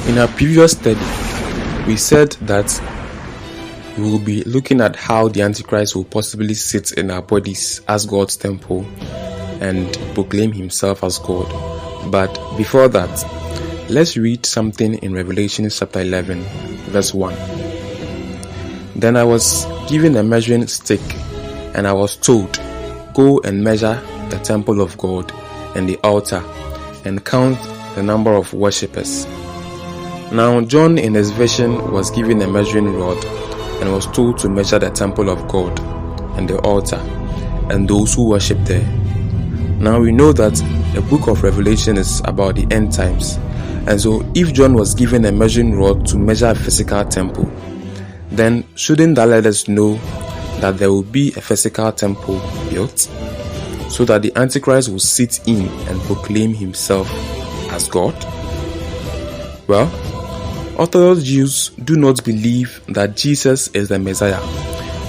In our previous study, we said that we will be looking at how the Antichrist will possibly sit in our bodies as God's temple and proclaim himself as God. But before that, let's read something in Revelation chapter 11, verse 1. Then I was given a measuring stick, and I was told, "Go and measure the temple of God and the altar, and count the number of worshippers." Now John in his vision was given a measuring rod and was told to measure the temple of God and the altar and those who worship there. Now we know that the book of Revelation is about the end times, and so if John was given a measuring rod to measure a physical temple, then shouldn't that let us know that there will be a physical temple built so that the Antichrist will sit in and proclaim himself as God? Well, Orthodox Jews do not believe that Jesus is the Messiah,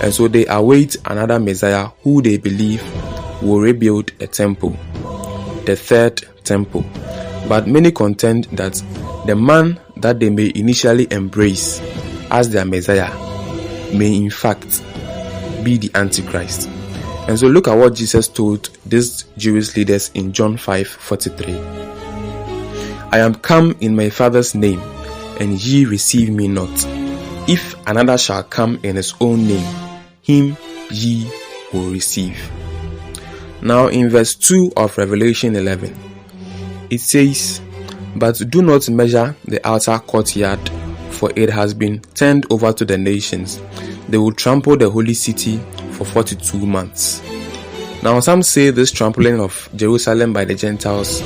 and so they await another Messiah who they believe will rebuild a temple, the third temple. But many contend that the man that they may initially embrace as their Messiah may in fact be the Antichrist. And so look at what Jesus told these Jewish leaders in John 5:43. "I am come in my Father's name, and ye receive me not. If another shall come in his own name, him ye will receive." Now in verse 2 of Revelation 11, it says, "But do not measure the outer courtyard, for it has been turned over to the nations. They will trample the holy city for 42 months. Now some say this trampling of Jerusalem by the Gentiles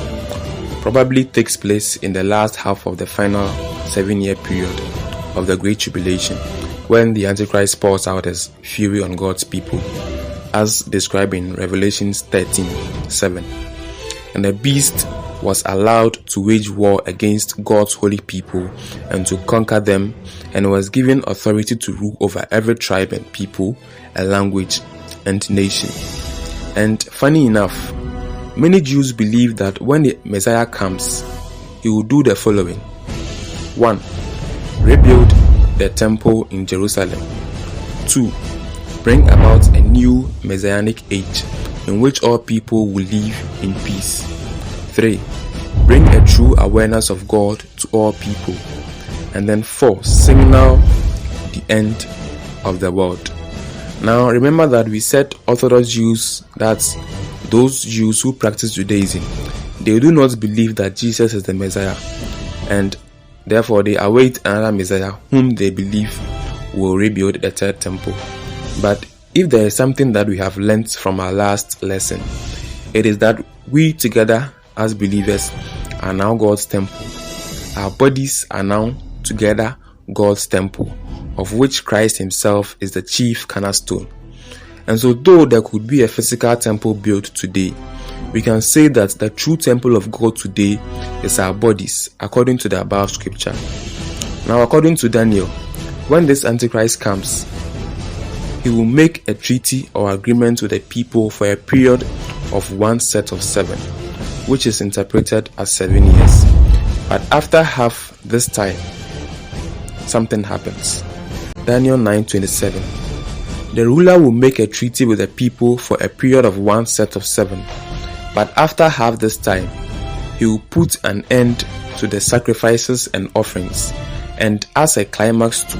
probably takes place in the last half of the final 7-year period of the Great Tribulation, when the Antichrist pours out his fury on God's people, as described in Revelation 13:7. And the beast was allowed to wage war against God's holy people and to conquer them, and was given authority to rule over every tribe and people and language and nation." And funny enough, many Jews believe that when the Messiah comes, he will do the following. 1. Rebuild the temple in Jerusalem. 2. Bring about a new messianic age in which all people will live in peace. 3. Bring a true awareness of God to all people. And then 4. Signal the end of the world. Now remember that we said Orthodox Jews, that's those Jews who practice Judaism, they do not believe that Jesus is the Messiah, and therefore they await another Messiah whom they believe will rebuild the third temple. But if there is something that we have learnt from our last lesson, it is that we together as believers are now God's temple. Our bodies are now together God's temple, of which Christ himself is the chief cornerstone. And so though there could be a physical temple built today, we can say that the true temple of God today is our bodies, according to the above scripture. Now according to Daniel, when this Antichrist comes, he will make a treaty or agreement with the people for a period of 1 set of 7, which is interpreted as 7 years. But after half this time, something happens. Daniel 9:27. "The ruler will make a treaty with the people for a period of 1 set of 7. But after half this time, he will put an end to the sacrifices and offerings, and as a climax to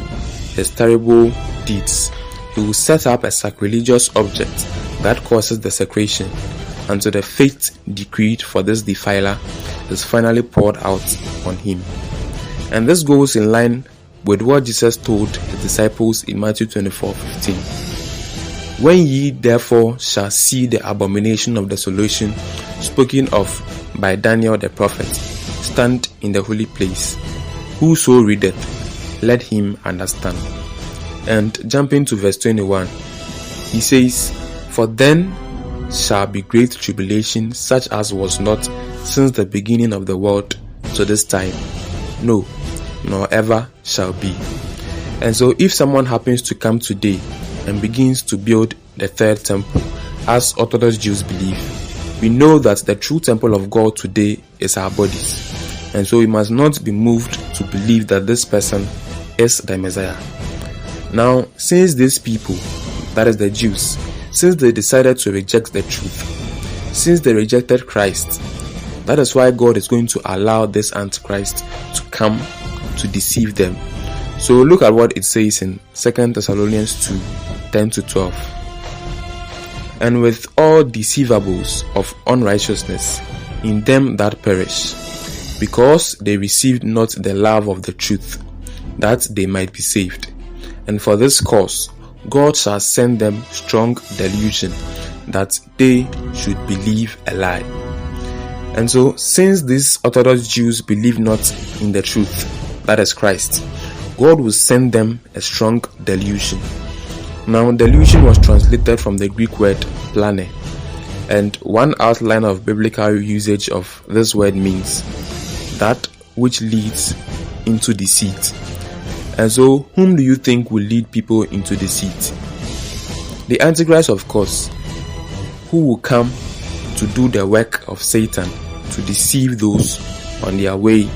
his terrible deeds, he will set up a sacrilegious object that causes desecration until the fate decreed for this defiler is finally poured out on him." And this goes in line with what Jesus told his disciples in Matthew 24:15. "When ye therefore shall see the abomination of desolation spoken of by Daniel the prophet stand in the holy place, whoso readeth, let him understand." And jumping to verse 21, he says, "For then shall be great tribulation, such as was not since the beginning of the world to this time, no, nor ever shall be." And so if someone happens to come today and begins to build the third temple, as Orthodox Jews believe, we know that the true temple of God today is our bodies. And so we must not be moved to believe that this person is the Messiah. Now, since these people, that is the Jews, since they decided to reject the truth, since they rejected Christ, that is why God is going to allow this Antichrist to come to deceive them. So look at what it says in 2 Thessalonians 2, 10-12. And with all deceivables of unrighteousness in them that perish, because they received not the love of the truth, that they might be saved. And for this cause God shall send them strong delusion, that they should believe a lie. And so, since these Orthodox Jews believe not in the truth, that is Christ, God will send them a strong delusion. Now, delusion was translated from the Greek word plane, and one outline of biblical usage of this word means that which leads into deceit. And so, whom do you think will lead people into deceit? The Antichrist, of course, who will come to do the work of Satan, to deceive those on their way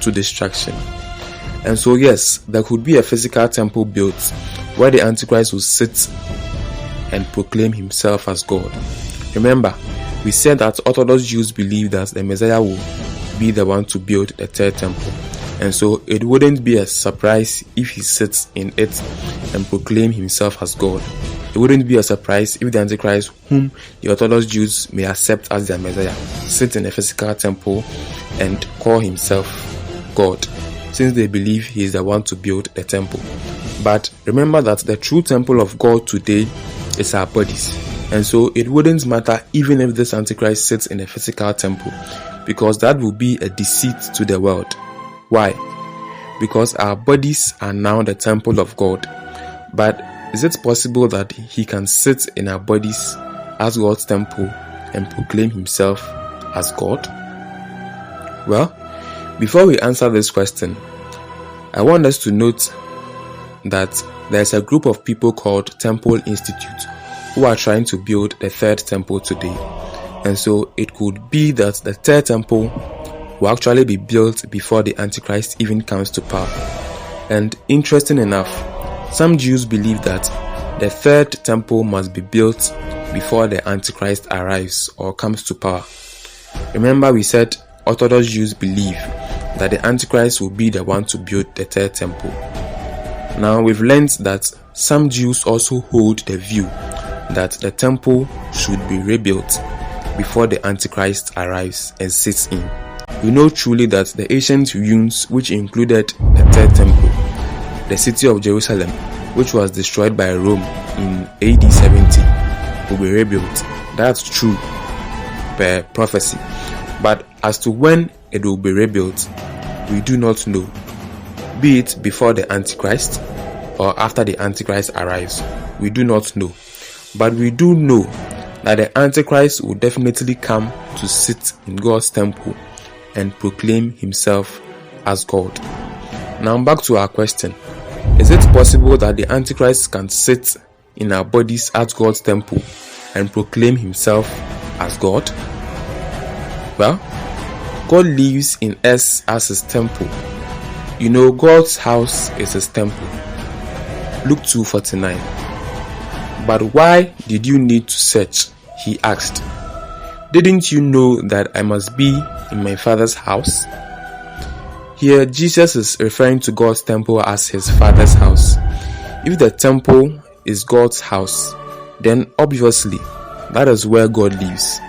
to destruction. And so, yes, there could be a physical temple built where the Antichrist will sit and proclaim himself as God. Remember, we said that Orthodox Jews believe that the Messiah will be the one to build the third temple. And so it wouldn't be a surprise if he sits in it and proclaim himself as God. It wouldn't be a surprise if the Antichrist, whom the Orthodox Jews may accept as their Messiah, sits in a physical temple and call himself God, since they believe he is the one to build the temple. But remember that the true temple of God today is our bodies. And so it wouldn't matter even if this Antichrist sits in a physical temple, because that will be a deceit to the world. Why? Because our bodies are now the temple of God. But is it possible that he can sit in our bodies as God's temple and proclaim himself as God? Well, before we answer this question, I want us to note that there's a group of people called Temple Institute who are trying to build the third temple today. And so it could be that the third temple will actually be built before the Antichrist even comes to power. And interesting enough, some Jews believe that the third temple must be built before the Antichrist arrives or comes to power. Remember, we said Orthodox Jews believe that the Antichrist will be the one to build the third temple. Now, we've learned that some Jews also hold the view that the temple should be rebuilt before the Antichrist arrives and sits in. We know truly that the ancient ruins, which included the third temple, the city of Jerusalem, which was destroyed by Rome in AD 70, will be rebuilt. That's true per prophecy. But as to when it will be rebuilt, we do not know. Be it before the Antichrist or after the Antichrist arrives, we do not know. But we do know that the Antichrist will definitely come to sit in God's temple and proclaim himself as God. Now back to our question. Is it possible that the Antichrist can sit in our bodies at God's temple and proclaim himself as God? Well, God lives in us as his temple. You know, God's house is his temple. Luke 2:49. But why did you need to search? He asked. Didn't you know that I must be in my Father's house? Here, Jesus is referring to God's temple as his Father's house. If the temple is God's house, then obviously that is where God lives.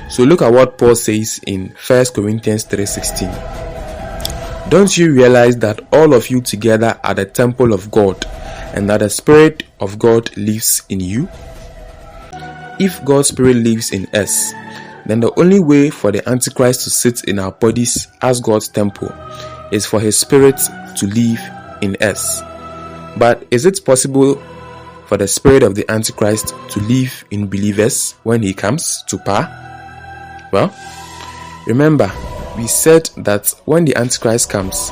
So look at what Paul says in 1 Corinthians 3:16. Don't you realize that all of you together are the temple of God, and that the Spirit of God lives in you? If God's Spirit lives in us, then the only way for the Antichrist to sit in our bodies as God's temple is for his Spirit to live in us. But is it possible for the spirit of the Antichrist to live in believers when he comes to power? Well, remember, we said that when the Antichrist comes,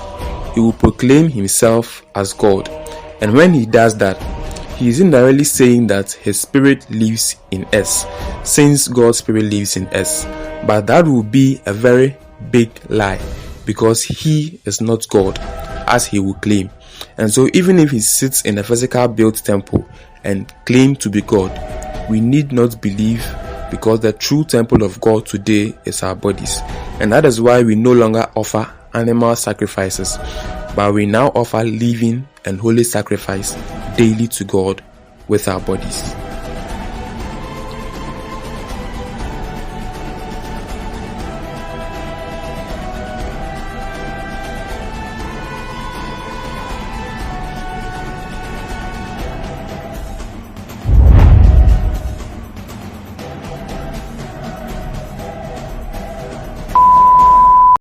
he will proclaim himself as God. And when he does that, he is indirectly saying that his spirit lives in us, since God's Spirit lives in us. But that will be a very big lie. because he is not God, as he will claim. And so even if he sits in a physical built temple and claim to be God, we need not believe, because the true temple of God today is our bodies. And that is why we no longer offer animal sacrifices, but we now offer living and holy sacrifice daily to God with our bodies.